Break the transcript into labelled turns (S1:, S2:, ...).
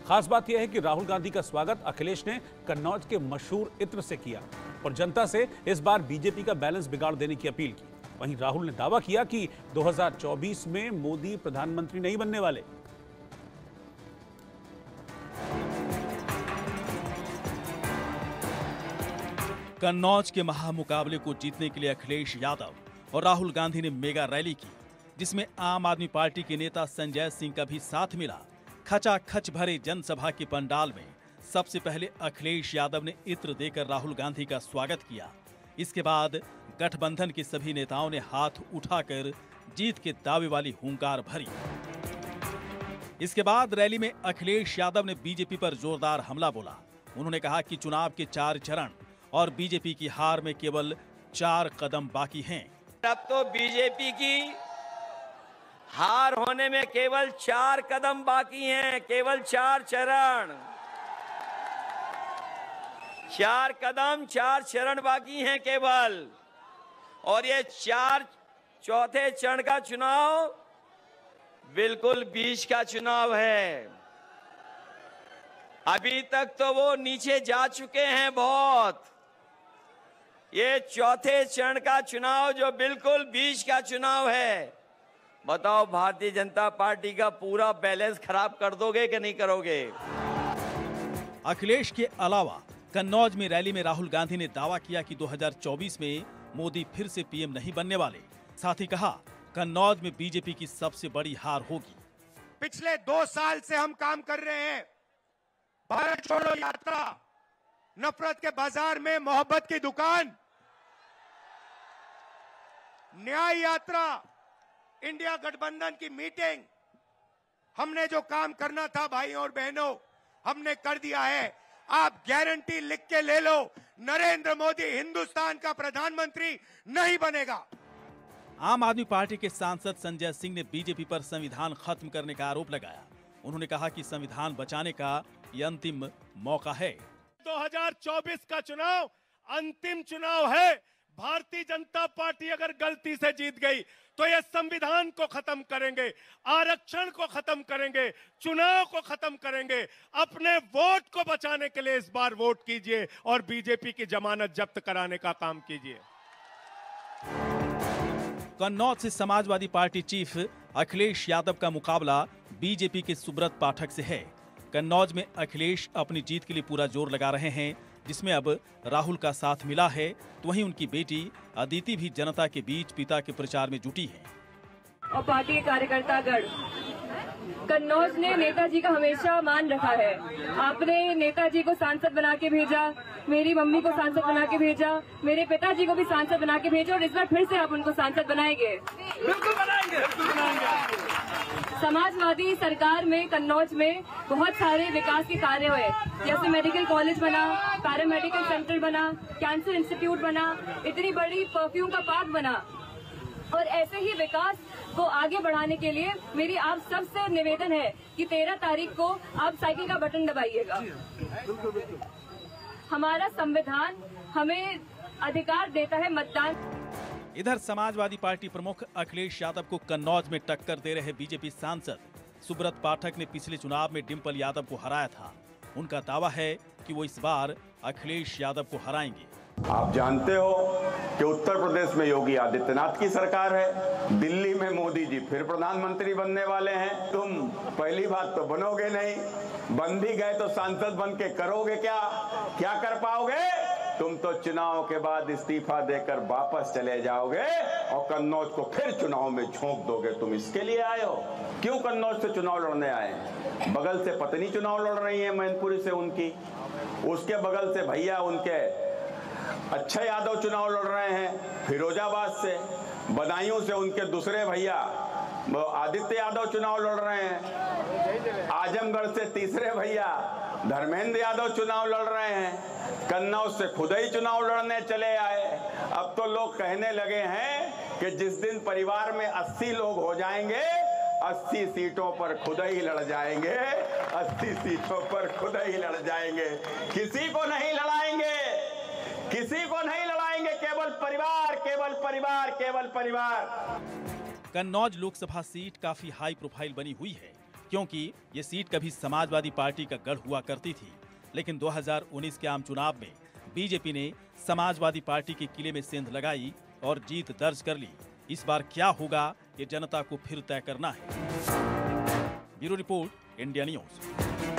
S1: खास बात यह है कि राहुल गांधी का स्वागत अखिलेश ने कन्नौज के मशहूर इत्र से किया और जनता से इस बार बीजेपी का बैलेंस बिगाड़ देने की अपील की। वहीं राहुल ने दावा किया कि 2024 में मोदी प्रधानमंत्री नहीं बनने वाले।
S2: कन्नौज के महामुकाबले को जीतने के लिए अखिलेश यादव और राहुल गांधी ने मेगा रैली की, जिसमें आम आदमी पार्टी के नेता संजय सिंह का भी साथ मिला। खचाखच भरे जनसभा के पंडाल में सबसे पहले अखिलेश यादव ने इत्र देकर राहुल गांधी का स्वागत किया। इसके बाद गठबंधन के सभी नेताओं ने हाथ उठाकर जीत के दावे वाली हुंकार भरी। इसके बाद रैली में अखिलेश यादव ने बीजेपी पर जोरदार हमला बोला। उन्होंने कहा कि चुनाव के 4 चरण और बीजेपी की हार में केवल 4 कदम बाकी हैं।
S3: अब तो बीजेपी की हार होने में केवल 4 कदम बाकी हैं, केवल 4 चरण, 4 कदम 4 चरण बाकी हैं केवल। और ये 4 चौथे चरण का चुनाव बिल्कुल बीच का चुनाव है। अभी तक तो वो नीचे जा चुके हैं बहुत। ये चौथे चरण का चुनाव जो बिल्कुल बीच का चुनाव है, बताओ भारतीय जनता पार्टी का पूरा बैलेंस खराब कर दोगे कि नहीं करोगे?
S2: अखिलेश के अलावा कन्नौज में रैली में राहुल गांधी ने दावा किया कि 2024 में मोदी फिर से पीएम नहीं बनने वाले। साथ ही कहा कन्नौज में बीजेपी की सबसे बड़ी हार होगी।
S4: पिछले 2 साल से हम काम कर रहे हैं। भारत छोड़ो यात्रा, नफरत के बाजार में मोहब्बत की दुकान, न्याय यात्रा, इंडिया गठबंधन की मीटिंग, हमने जो काम करना था भाइयों और बहनों हमने कर दिया है। आप गारंटी लिख के ले लो, नरेंद्र मोदी हिंदुस्तान का प्रधानमंत्री नहीं बनेगा।
S2: आम आदमी पार्टी के सांसद संजय सिंह ने बीजेपी पर संविधान खत्म करने का आरोप लगाया। उन्होंने कहा कि संविधान बचाने का ये अंतिम मौका है।
S4: 2024 का चुनाव अंतिम चुनाव है। भारतीय जनता पार्टी अगर गलती से जीत गई तो ये संविधान को खत्म करेंगे, आरक्षण को खत्म करेंगे, चुनाव को खत्म करेंगे। अपने वोट को बचाने के लिए इस बार वोट कीजिए और बीजेपी की जमानत जब्त कराने का काम कीजिए।
S2: कन्नौज से समाजवादी पार्टी चीफ अखिलेश यादव का मुकाबला बीजेपी के सुब्रत पाठक से है। कन्नौज में अखिलेश अपनी जीत के लिए पूरा जोर लगा रहे हैं, जिसमें अब राहुल का साथ मिला है, तो वहीं उनकी बेटी अदिति भी जनता के बीच पिता के प्रचार में जुटी है।
S5: और पार्टी के कार्यकर्तागण, कन्नौज ने नेताजी का हमेशा मान रखा है। आपने नेताजी को सांसद बना के भेजा, मेरी मम्मी को सांसद बना के भेजा, मेरे पिताजी को भी सांसद बना के भेजा और इस बार फिर से आप उनको सांसद बनाएंगे।
S4: बिल्कुल बनाएंगे, बिल्कुल बनाएंगे।
S5: समाजवादी सरकार में कन्नौज में बहुत सारे विकास के कार्य हुए, जैसे मेडिकल कॉलेज बना, पैरामेडिकल सेंटर बना, कैंसर इंस्टीट्यूट बना, इतनी बड़ी परफ्यूम का पार्क बना। और ऐसे ही विकास को आगे बढ़ाने के लिए मेरी आप सबसे निवेदन है कि 13 तारीख को आप साइकिल का बटन दबाइएगा। हमारा संविधान हमें अधिकार देता है मतदान।
S2: इधर समाजवादी पार्टी प्रमुख अखिलेश यादव को कन्नौज में टक्कर दे रहे बीजेपी सांसद सुब्रत पाठक ने पिछले चुनाव में डिम्पल यादव को हराया था। उनका दावा है कि वो इस बार अखिलेश यादव को हराएंगे।
S6: आप जानते हो कि उत्तर प्रदेश में योगी आदित्यनाथ की सरकार है, दिल्ली में मोदी जी फिर प्रधानमंत्री बनने वाले हैं। तुम पहली बात तो बनोगे नहीं, बन भी गए तो सांसद बन के करोगे क्या? क्या कर पाओगे? तुम तो चुनाव के बाद इस्तीफा देकर वापस चले जाओगे और कन्नौज को फिर चुनाव में झोंक दोगे। तुम इसके लिए आए हो? क्यों कन्नौज से चुनाव लड़ने आए? बगल से पत्नी चुनाव लड़ रही है मैनपुरी से उनकी, उसके बगल से भैया उनके अक्षय यादव चुनाव लड़ रहे हैं, फिरोजाबाद से बदायूं से उनके दूसरे भैया आदित्य यादव चुनाव लड़ रहे हैं, आजमगढ़ से तीसरे भैया धर्मेंद्र यादव चुनाव लड़ रहे हैं, कन्नौज से खुद ही चुनाव लड़ने चले आए। अब तो लोग कहने लगे हैं कि जिस दिन परिवार में 80 लोग हो जाएंगे 80 सीटों पर खुद ही लड़ जाएंगे, 80 सीटों पर खुद ही लड़ जाएंगे। किसी को नहीं लड़ाएंगे, किसी को नहीं लड़ाएंगे, केवल परिवार, केवल परिवार, केवल परिवार।
S2: कन्नौज लोकसभा सीट काफी हाई प्रोफाइल बनी हुई है, क्योंकि ये सीट कभी समाजवादी पार्टी का गढ़ हुआ करती थी, लेकिन 2019 के आम चुनाव में बीजेपी ने समाजवादी पार्टी के किले में सेंध लगाई और जीत दर्ज कर ली। इस बार क्या होगा ये जनता को फिर तय करना है। Bureau report, India news.